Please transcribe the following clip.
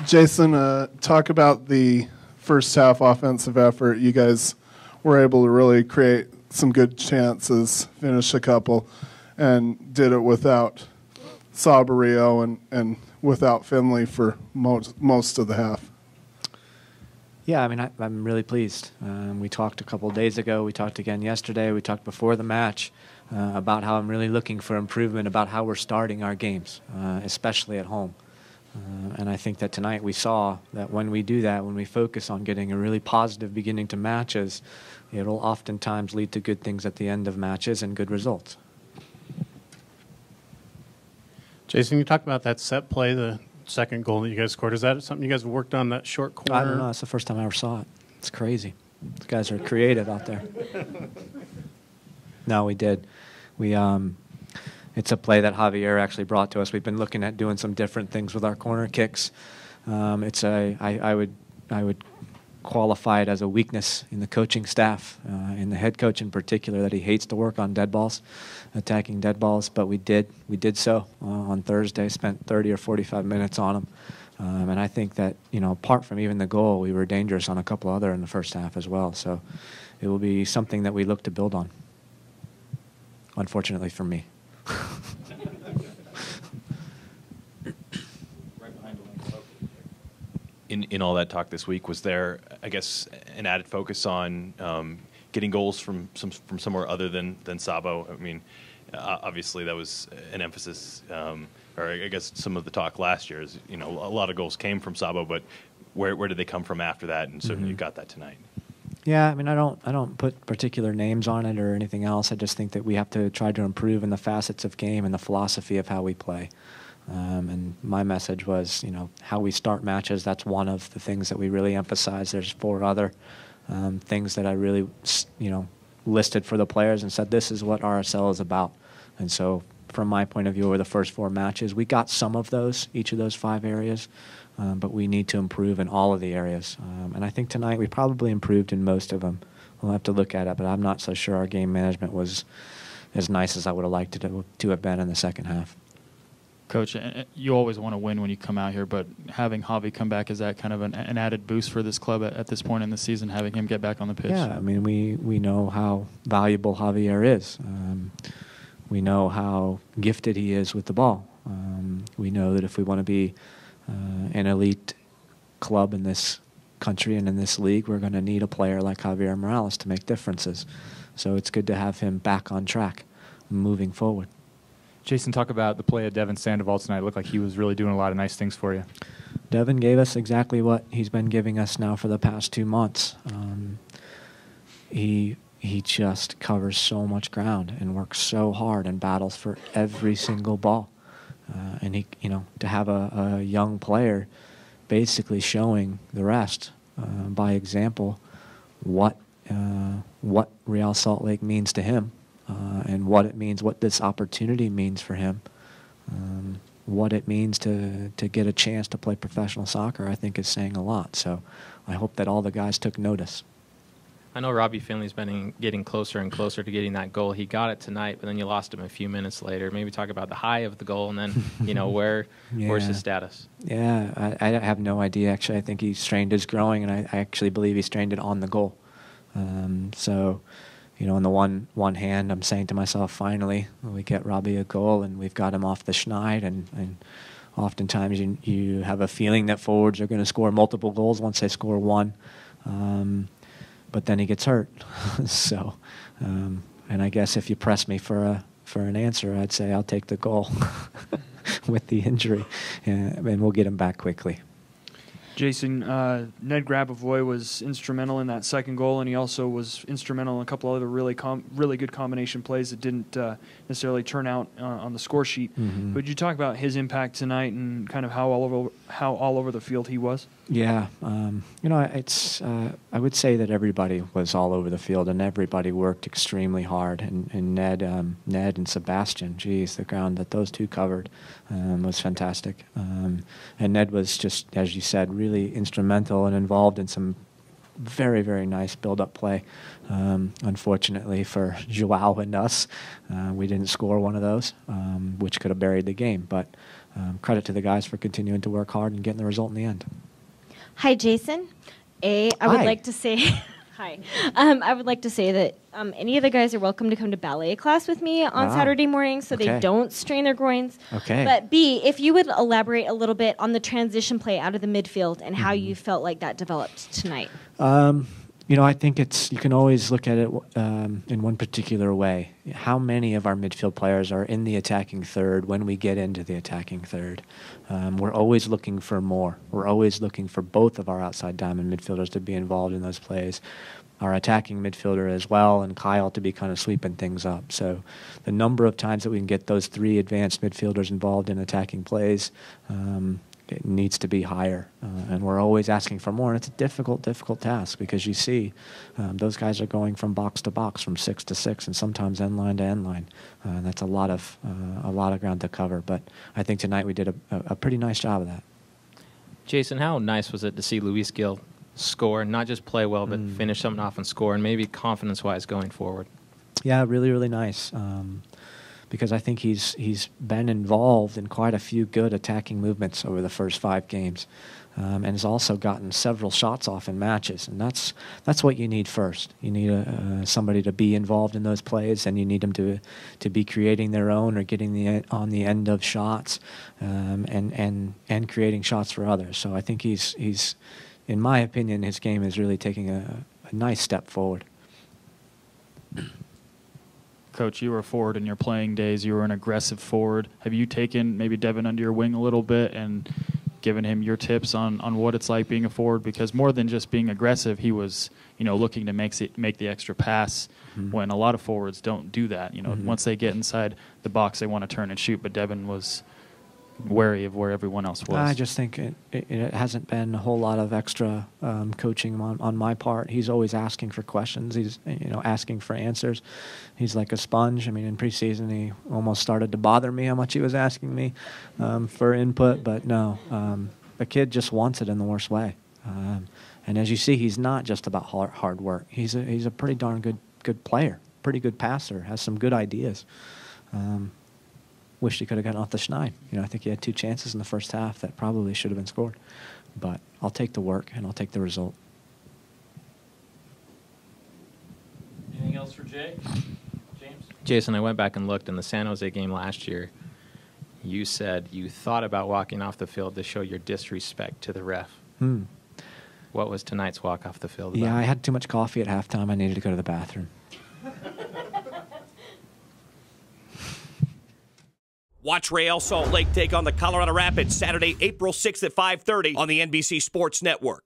Jason, talk about the first half offensive effort. You guys were able to really create some good chances, finish a couple, and did it without Siriboe and without Finley for most of the half. Yeah, I mean, I'm really pleased. We talked a couple days ago. We talked again yesterday. We talked before the match about how I'm really looking for improvement about how we're starting our games, especially at home. And I think that tonight we saw that when we do that, when we focus on getting a really positive beginning to matches, it'll oftentimes lead to good things at the end of matches and good results. Jason, you talked about that set play, the second goal that you guys scored. Is that something you guys have worked on, that short corner? I don't know. It's the first time I ever saw it. It's crazy. These guys are creative out there. No, we did. It's a play that Javier actually brought to us. We've been looking at doing some different things with our corner kicks. I would qualify it as a weakness in the coaching staff, in the head coach in particular, that he hates to work on dead balls, attacking dead balls. But we did so on Thursday. Spent 30 or 45 minutes on them, and I think that, you know, apart from even the goal, we were dangerous on a couple other in the first half as well. So it will be something that we look to build on. Unfortunately for me. In all that talk this week, was there, I guess, an added focus on getting goals from somewhere other than Siriboe? I mean, obviously that was an emphasis, or I guess some of the talk last year is, you know, a lot of goals came from Siriboe, but where did they come from after that? And certainly you got that tonight. Yeah, I mean, I don't put particular names on it or anything else. I just think that we have to try to improve in the facets of game and the philosophy of how we play. And my message was, you know, how we start matches. That's one of the things that we really emphasize. There's 4 other things that I really, you know, listed for the players and said, this is what RSL is about. And so from my point of view, over the first 4 matches, we got some of those, each of those 5 areas, but we need to improve in all of the areas. And I think tonight we probably improved in most of them. We'll have to look at it, but I'm not so sure our game management was as nice as I would have liked it to have been in the second half. Coach, you always want to win when you come out here, but having Javi come back, is that kind of an added boost for this club at this point in the season, having him get back on the pitch? Yeah, I mean, we know how valuable Javier is. We know how gifted he is with the ball. We know that if we want to be an elite club in this country and in this league, we're going to need a player like Javier Morales to make differences. So it's good to have him back on track, moving forward. Jason, talk about the play of Devin Sandoval tonight. It looked like he was really doing a lot of nice things for you. Devin gave us exactly what he's been giving us now for the past 2 months. He just covers so much ground and works so hard and battles for every single ball. And he, you know, to have a young player basically showing the rest by example what Real Salt Lake means to him. And what it means, what this opportunity means for him, what it means to get a chance to play professional soccer, I think is saying a lot. So I hope that all the guys took notice. I know Robbie Finley's been getting closer and closer to getting that goal. He got it tonight, but then you lost him a few minutes later. Maybe talk about the high of the goal and then, you know, where's his status? Yeah, I have no idea, actually. I think he strained his groin, and I actually believe he strained it on the goal. So, you know, on the one hand, I'm saying to myself, finally, we get Robbie a goal, and we've got him off the schneid, and oftentimes you have a feeling that forwards are going to score multiple goals once they score one, but then he gets hurt. So, and I guess if you press me for an answer, I'd say I'll take the goal with the injury, and we'll get him back quickly. Jason, Ned Grabavoy was instrumental in that second goal, and he also was instrumental in a couple other really good combination plays that didn't necessarily turn out on the score sheet. Mm-hmm. Would you talk about his impact tonight and kind of how all over the field he was? Yeah, you know, it's I would say that everybody was all over the field, and everybody worked extremely hard. And Ned and Sebastian, geez, the ground that those two covered was fantastic. And Ned was just, as you said, really instrumental and involved in some very, very nice build-up play. Unfortunately for Joao and us, we didn't score one of those, which could have buried the game. But credit to the guys for continuing to work hard and getting the result in the end. Hi, Jason. I would like to say, hi. I would like to say that any of the guys are welcome to come to ballet class with me on Saturday morning, so they don't strain their groins. Okay. But B, if you would elaborate a little bit on the transition play out of the midfield and how you felt like that developed tonight. I think you can always look at it in one particular way. How many of our midfield players are in the attacking third when we get into the attacking third? We're always looking for more. We're always looking for both of our outside diamond midfielders to be involved in those plays, our attacking midfielder as well, and Kyle to be kind of sweeping things up. So the number of times that we can get those three advanced midfielders involved in attacking plays, it needs to be higher, and we're always asking for more. And it's a difficult task because you see those guys are going from box to box, from 6 to 6, and sometimes end line to end line. That's a lot of ground to cover. But I think tonight we did a pretty nice job of that. Jason, how nice was it to see Luis Gil score, not just play well, but finish something off and score, and maybe confidence-wise going forward? Yeah, really, really nice. Because I think he's been involved in quite a few good attacking movements over the first 5 games, and has also gotten several shots off in matches, and that's what you need first. You need somebody to be involved in those plays, and you need them to be creating their own or getting on the end of shots, and creating shots for others. So I think he's in my opinion, his game is really taking a nice step forward. Coach, you were a forward in your playing days. You were an aggressive forward. Have you taken maybe Devin under your wing a little bit and given him your tips on what it's like being a forward? Because more than just being aggressive, he was looking to make the extra pass when a lot of forwards don't do that. Once they get inside the box, they want to turn and shoot. But Devin was wary of where everyone else was. I just think it hasn't been a whole lot of extra coaching on my part. He's always asking for questions. He's asking for answers. He's like a sponge. I mean, in preseason, he almost started to bother me how much he was asking me for input. But no, the kid just wants it in the worst way. And as you see, he's not just about hard work. He's a pretty darn good player, pretty good passer, has some good ideas. Wished he could have gotten off the schneid. I think he had 2 chances in the first half that probably should have been scored. But I'll take the work, and I'll take the result. Anything else for Jay? James? Jason, I went back and looked in the San Jose game last year. You said you thought about walking off the field to show your disrespect to the ref. What was tonight's walk off the field about? Yeah, I had too much coffee at halftime. I needed to go to the bathroom. Watch Real Salt Lake take on the Colorado Rapids Saturday, April 6th at 5:30 on the NBC Sports Network.